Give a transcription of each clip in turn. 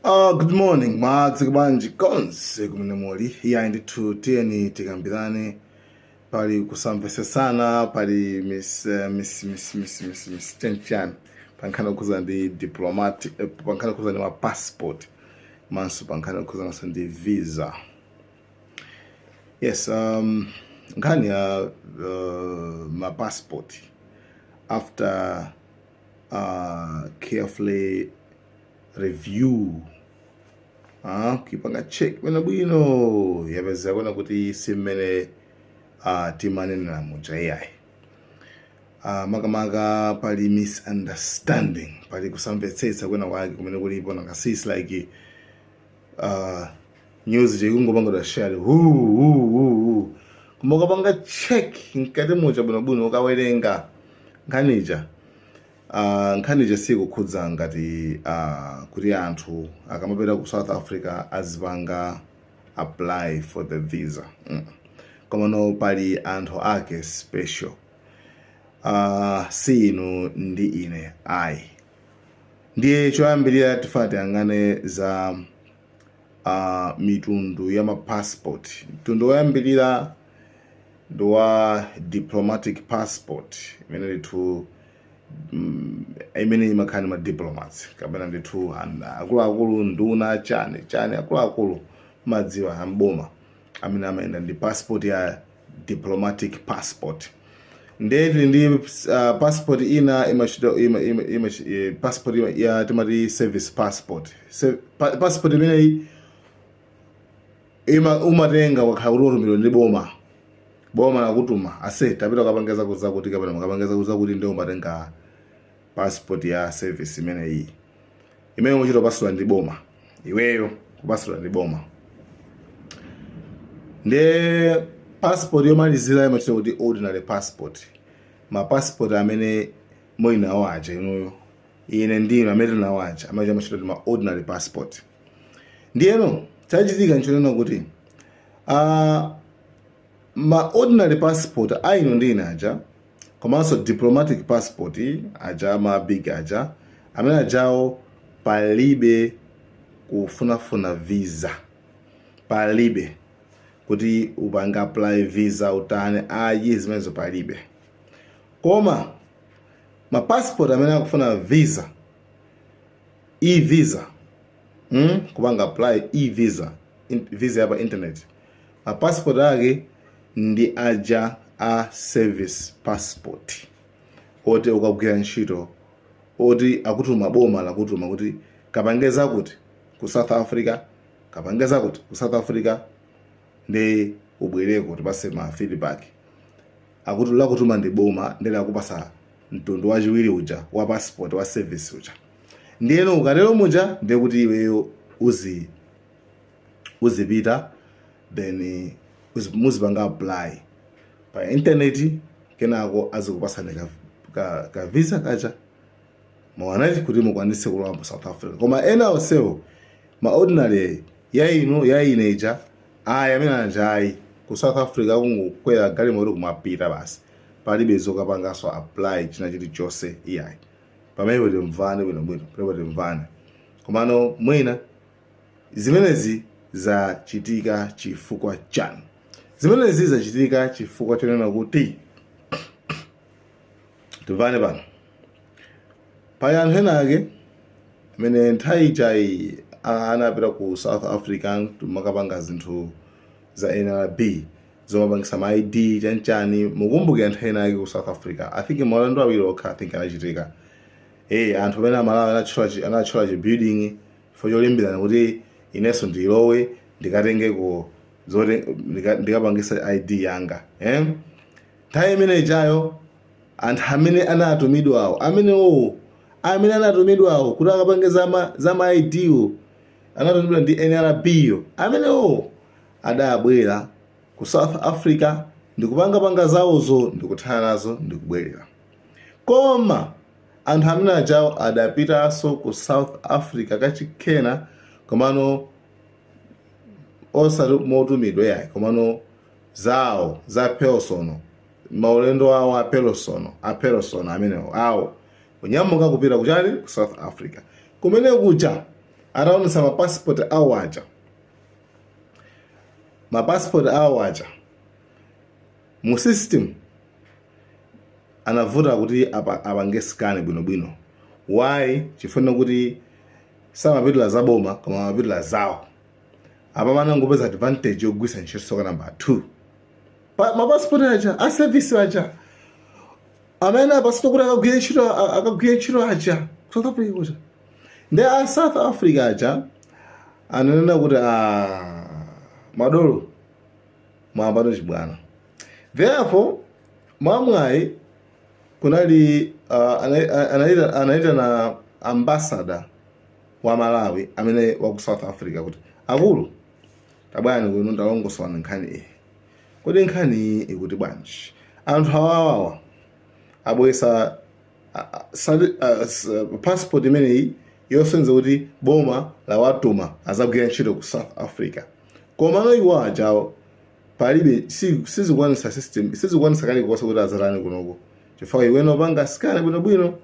Good morning, madzi konse kumene muli. Iya ndithu tiyeni tikambirane pali kusamvesesana pali miss Chenchan pankhani okhuza ndi diplomatic pankhani okhuza ndi ma passport manso pankhani okhuza naso ndi visa. Yes, nkhani ya ma passport after carefully review kipanga check wena bwino yapeza kuona kuti simene timanena muja yayi. Makamaka pali misunderstanding pali kusamvetsetsa kwena kwake kumene kulipo nakasisi like news chekungopanga da share koma ukapanga check nkati muja bwino ukawerenga nkhanicha sikukhudza ngati kuti anthu akamapita ku South Africa azipanga apply for the visa. Koma no pali anthu ake special si inu ndi ine ayi. Ndiye choyambirira tifati angane za mitundu ya ma passport. Mtundu woyambirira ndi wa diplomatic passport imene ndithu imene imakhani ma diplomats kapena ndithu akuluakulu nduna chani akuluakulu madziwa amboma amene amayenda ndi passport ya diplomatic passport. Ndeti ndi passport ina passport ya timati service passport. Passport imene umatenga wakhaulumiro ndi boma nakutuma ase tapita kapangeza kuza kuti kapena mukapangeza kuza kuti ndio umatenga passport ya service imene iyi imene muchito pasula ndi boma iweyo kupasula ndi boma. Nde passport yomalizira imachita kuti ordinary passport, ma passport amene moina wacha inuyo ine ndino amene nawacha amachita ma ordinary passport. Ndiyeno chachitika nchonena kuti ma ordinary passport aino ndine aja komanso diplomatic passport aja ma big aja amene ajawo palibe kufunafuna visa, palibe kuti upanga apply visa utane ayi zimenezo palibe. Koma ma passport amene akufuna visa e-visa kupanga apply e-visa visa yapa internet, ma passport ake ndi aja a service passport oti ukagwira ntchito oti akutuma boma lakutuma kuti kapangeza kuti ku South Africa kapangeza kuti ku South Africa ndi ubwereko kuti pase ma feedback akuti lakutuma ndi boma ndele akupasa mtundu wachiwiri uja wa passport wa service uja. Ndiyeno ukatero muja ndi kuti iweyo uzipita then muzipanga apply pa internet kenako azikupasani ka visa kacha mwanati kuti mukwanise kulowa mu South Africa. Koma ena onsewo ma ordinary yayineja amene anjayi ku South Africa kungokwera galimoto kumapita basi palibe zokapangaso apply china chilichonse iyayi pamene kuti mvane bwino. Komano mwina zimenezi zachitika chifukwa chani? Zimenezi zachitika chifukwa chonena kuti tuvane pano pali anthu ena ake amene nthawi ijayi anapita ku South Africa makapanga zinthu za NRB zomapangisa ma ID chanchani. Mukumbukira nthawi ena ake ku South Africa I think malando awiri okha I think anachitika anthu amene amalawa anachola chi building for cholimbirana kuti ineso ndilowe ndikatengeko zote ndikapangisa ID yanga nthawi imene ijayo anthu amene anatumidwawo amene anatumidwawo kuti akapangeza za ma ID anatumidwa ndi NRB amene adabwera ku South Africa ndikupanga zawozo ndikuthana nazo ndikubwerera. Koma anthu amene ajawo adapitanso ku South Africa kachikena komano osati motumidwa yayi komano zawo za personal maulendo awo a personal amene awo kunyamuka kupita kuchani ku South Africa kumene kuja ataonesa mapasipoti awo aja, mu system anavuta kuti apange scan bwinobwino. Why? Chifukwa kuti samapitula zaboma koma amapitula zawo. Apa manangopeza advantage yogwisa ntchito soka number 2. Mapasipoti aja a service aja amene apasito kuti akagwire ntchito aja South Africa kuja. Ndi a South Africa aja ananena kuti madolo mwambano chibwana. Therefore mwamwayi kunali anaita na ambassador wa Malawi amene wa ku South Africa kuti akulu tabwani kuno ndalongoswana nkhani iyi. Kodi nkhani iyi ikuti bwanji? Anthu awawa abwesa passport imeneyi yosenza kuti boma la watuma azagwira ntchito ku South Africa. Koma no iwo ajawo palibe sizikwanisa system, sizikwanisa kali kukosa kuti azalani kunoko. Chifukwa iwe nopanga scan bwinobwino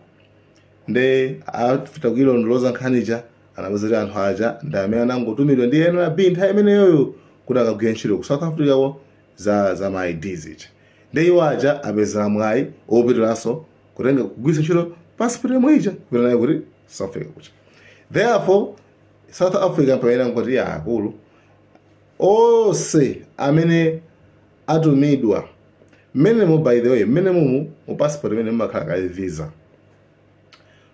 nde afita kuilondoloza nkhanicha anapezera anthu aja ndi amene anangotumidwa ndi NLB nthawi imeneyoyo kuti akagwira ntchito ku South Africa ko za ma IDs ichi. Ndi iwo aja apezera mwayi opitiranso kutenga kugwisa ntchito passport yomwe ija kupita nayo kuti South Africa kucha. Therefore South Africa pamene ngoti akulu onse amene atumidwa minimum, by the way, minimum mu passport imene mmakhala kale visa.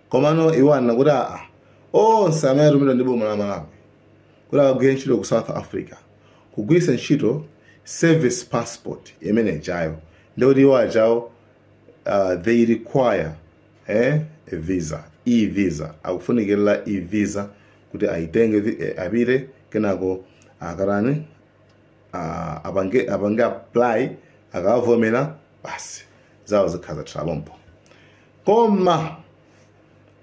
Komano iwana kuti onse amene atumidwa ndi boma la Malawi kuti akagwire ntchito ku South Africa kugwisa ntchito service passport imene ijayo ndi kuti iwo ajawo they require a visa, e-visa. Akufunikira e-visa kuti aitenge apite kenako akarani apange apply akavomera basi zawo zikhaza tralombo. Koma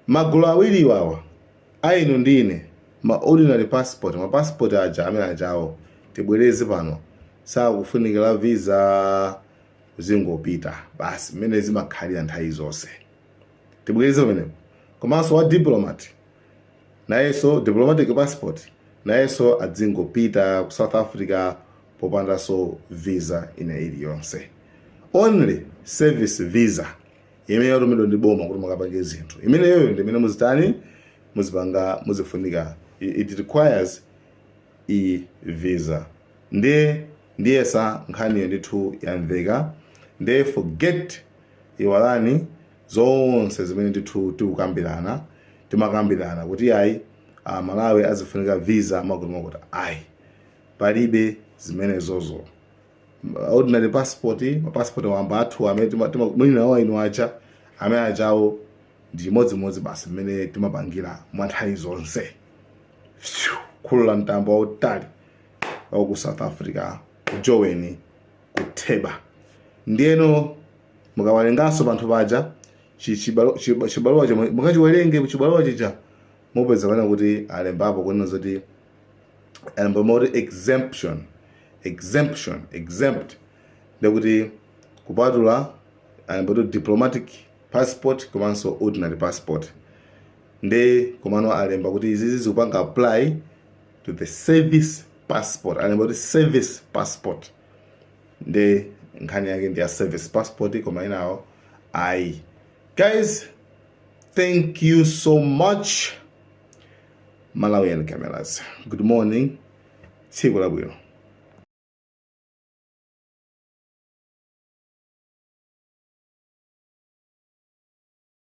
magulu awiri wawa aino ndine ma ordinary passport, ma passport aja amene ajawo tibwereze pano sakufunikira visa zingopita basi mmene zimakhalira nthawi zonse tibwereze pamenepo. Komanso wa diplomat nayenso diplomatic passport nayenso adzingopita ku South Africa popandaso visa ina iliyonse. Only service visa imene yatumidwa ndi boma kuti makapange zinthu imene yoyo ndi imene muzitani muzipanga muzifunika. It requires e-visa. Ndiye sa nkhaniyo ndithu yamveka. Ndiye forget iwalani zonse zimene ndithu tikukambirana timakambirana kuti ayi Malawi azifunika visa makuti ayi palibe zimene zozo. Ordinary passport, passport wamba athu amene mwina nawo ino aja amene ajawo ndi modzimodzi basi mmene timapangira mwanthawi zonse. Khulula mtambo wautali wa ku South Africa kujoweni kutheba. Ndiyeno mukawalenganso panthu paja chibaluwa chomwe mukachiwerenge chibaluwa chija mupeza kana kuti alembapo kunena zoti moti exempt ndikuti kupatula moti diplomatic passport komanso ordinary passport. Nde komano alemba kuti izizi zikupanga apply to the service passport. Alemba kuti service passport. Nde nkhani yake ndi ya service passport koma inawo ayi. Guys, thank you so much. Malawian Cameras. Good morning. Tsiku labwino.